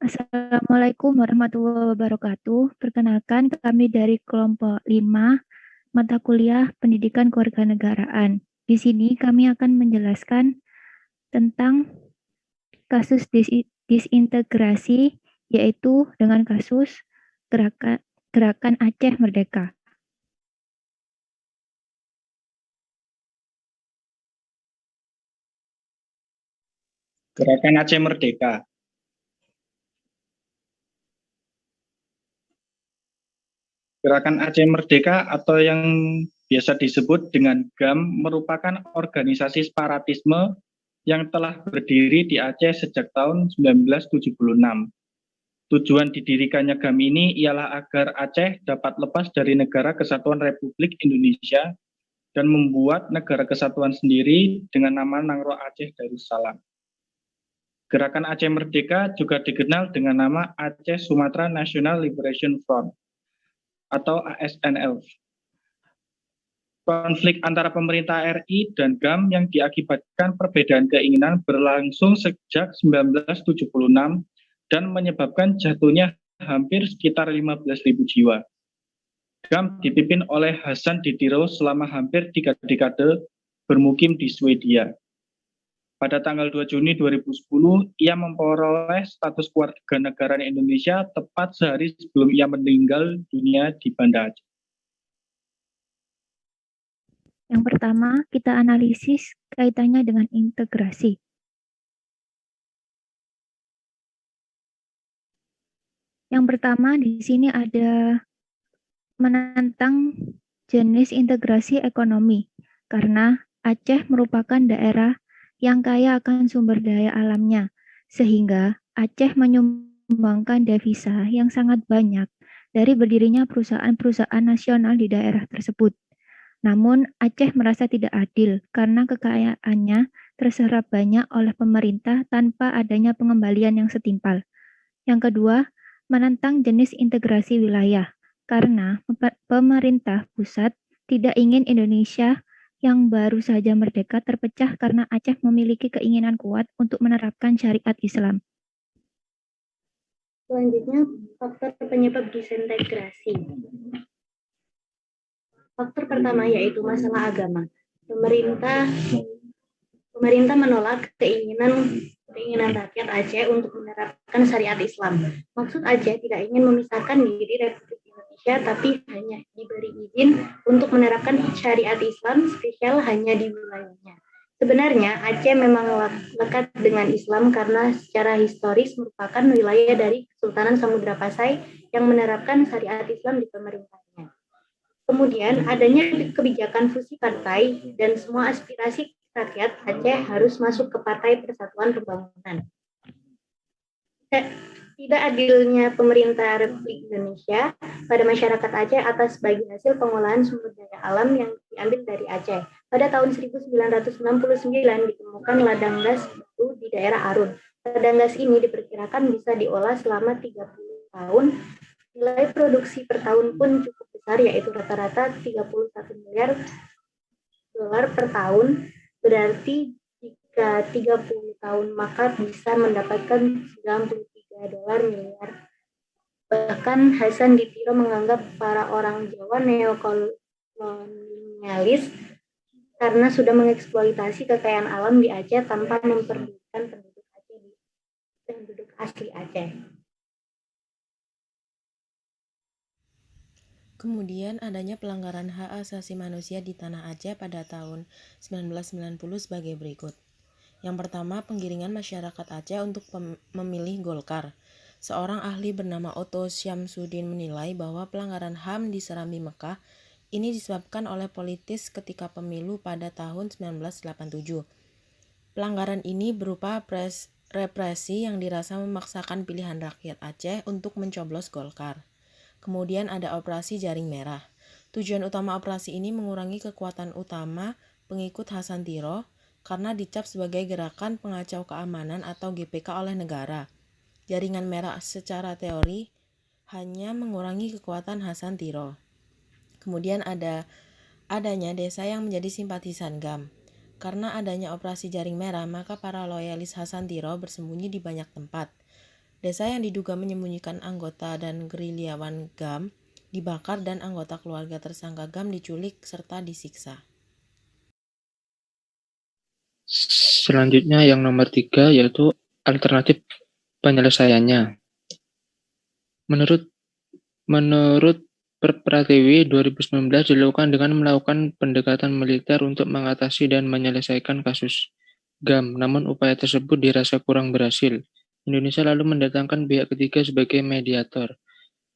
Assalamualaikum warahmatullahi wabarakatuh. Perkenalkan, kami dari kelompok 5 mata kuliah Pendidikan Kewarganegaraan. Di sini kami akan menjelaskan tentang kasus disintegrasi, yaitu dengan kasus Gerakan Aceh Merdeka. Gerakan Aceh Merdeka. Gerakan Aceh Merdeka atau yang biasa disebut dengan GAM merupakan organisasi separatisme yang telah berdiri di Aceh sejak tahun 1976. Tujuan didirikannya GAM ini ialah agar Aceh dapat lepas dari Negara Kesatuan Republik Indonesia dan membuat negara kesatuan sendiri dengan nama Nangro Aceh Darussalam. Gerakan Aceh Merdeka juga dikenal dengan nama Aceh Sumatera National Liberation Front atau ASNL. Konflik antara pemerintah RI dan GAM yang diakibatkan perbedaan keinginan berlangsung sejak 1976 dan menyebabkan jatuhnya hampir sekitar 15.000 jiwa. GAM dipimpin oleh Hasan Didiro selama hampir 3 dekade bermukim di Swedia. Pada tanggal 2 Juni 2010, ia memperoleh status kewarganegaraan Indonesia tepat sehari sebelum ia meninggal dunia di Banda Aceh. Yang pertama, kita analisis kaitannya dengan integrasi. Yang pertama di sini ada menantang jenis integrasi ekonomi, karena Aceh merupakan daerah yang kaya akan sumber daya alamnya, sehingga Aceh menyumbangkan devisa yang sangat banyak dari berdirinya perusahaan-perusahaan nasional di daerah tersebut. Namun, Aceh merasa tidak adil karena kekayaannya terserap banyak oleh pemerintah tanpa adanya pengembalian yang setimpal. Yang kedua, menentang jenis integrasi wilayah, karena pemerintah pusat tidak ingin Indonesia yang baru saja merdeka terpecah karena Aceh memiliki keinginan kuat untuk menerapkan syariat Islam. Selanjutnya, faktor penyebab disintegrasi. Faktor pertama yaitu masalah agama. Pemerintah menolak keinginan rakyat Aceh untuk menerapkan syariat Islam. Maksud Aceh tidak ingin memisahkan diri Republik Indonesia, tapi hanya diberi izin untuk menerapkan syariat Islam spesial hanya di wilayahnya. Sebenarnya Aceh memang lekat dengan Islam karena secara historis merupakan wilayah dari Kesultanan Samudra Pasai yang menerapkan syariat Islam di pemerintahnya. Kemudian adanya kebijakan fusi partai dan semua aspirasi rakyat Aceh harus masuk ke Partai Persatuan Pembangunan. Tidak adilnya pemerintah Republik Indonesia pada masyarakat Aceh atas bagi hasil pengolahan sumber daya alam yang diambil dari Aceh. Pada tahun 1969 ditemukan ladang gas baru di daerah Arun. Ladang gas ini diperkirakan bisa diolah selama 30 tahun. Nilai produksi per tahun pun cukup besar, yaitu rata-rata 31 miliar dolar per tahun. Berarti jika 30 tahun maka bisa mendapatkan 93 dolar miliar. Bahkan Hasan Ditiro menganggap para orang Jawa neokolonialis karena sudah mengeksploitasi kekayaan alam di Aceh tanpa memperdulikan penduduk asli Aceh. Kemudian adanya pelanggaran hak asasi manusia di Tanah Aceh pada tahun 1990 sebagai berikut. Yang pertama, penggiringan masyarakat Aceh untuk memilih Golkar. Seorang ahli bernama Otto Syamsuddin menilai bahwa pelanggaran HAM di Serambi Mekah ini disebabkan oleh politis ketika pemilu pada tahun 1987. Pelanggaran ini berupa represi yang dirasa memaksakan pilihan rakyat Aceh untuk mencoblos Golkar. Kemudian ada operasi Jaring Merah. Tujuan utama operasi ini mengurangi kekuatan utama pengikut Hasan Diro karena dicap sebagai gerakan pengacau keamanan atau GPK oleh negara. Jaringan Merah secara teori hanya mengurangi kekuatan Hasan Diro. Kemudian adanya desa yang menjadi simpatisan GAM. Karena adanya operasi Jaring Merah, maka para loyalis Hasan Diro bersembunyi di banyak tempat. Desa yang diduga menyembunyikan anggota dan gerilyawan GAM dibakar dan anggota keluarga tersangka GAM diculik serta disiksa. Selanjutnya yang nomor 3 yaitu alternatif penyelesaiannya. Menurut Pratiwi 2019 dilakukan dengan melakukan pendekatan militer untuk mengatasi dan menyelesaikan kasus GAM, namun upaya tersebut dirasa kurang berhasil. Indonesia lalu mendatangkan pihak ketiga sebagai mediator.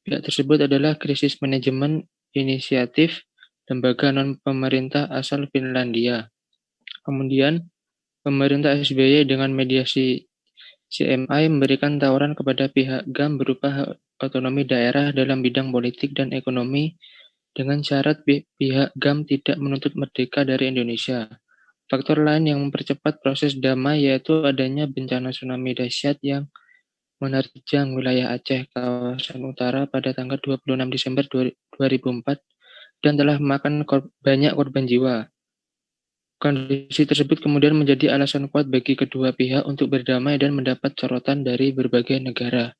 Pihak tersebut adalah Krisis Manajemen Inisiatif, lembaga non-pemerintah asal Finlandia. Kemudian, pemerintah SBY dengan mediasi CMI memberikan tawaran kepada pihak GAM berupa hak otonomi daerah dalam bidang politik dan ekonomi dengan syarat pihak GAM tidak menuntut merdeka dari Indonesia. Faktor lain yang mempercepat proses damai yaitu adanya bencana tsunami dahsyat yang menerjang wilayah Aceh kawasan utara pada tanggal 26 Desember 2004 dan telah memakan banyak korban jiwa. Kondisi tersebut kemudian menjadi alasan kuat bagi kedua pihak untuk berdamai dan mendapat sorotan dari berbagai negara.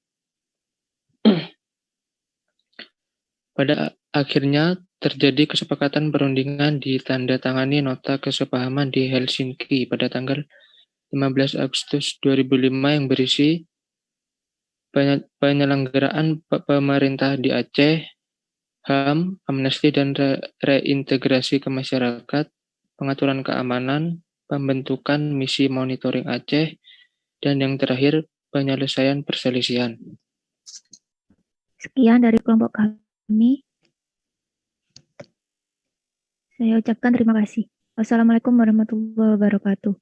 Pada akhirnya terjadi kesepakatan perundingan ditandatangani nota kesepahaman di Helsinki pada tanggal 15 Agustus 2005 yang berisi penyelenggaraan pemerintah di Aceh, HAM, amnesti dan reintegrasi ke masyarakat, pengaturan keamanan, pembentukan misi monitoring Aceh, dan yang terakhir penyelesaian perselisihan. Sekian dari kelompok kami. Saya ucapkan terima kasih. Wassalamualaikum warahmatullahi wabarakatuh.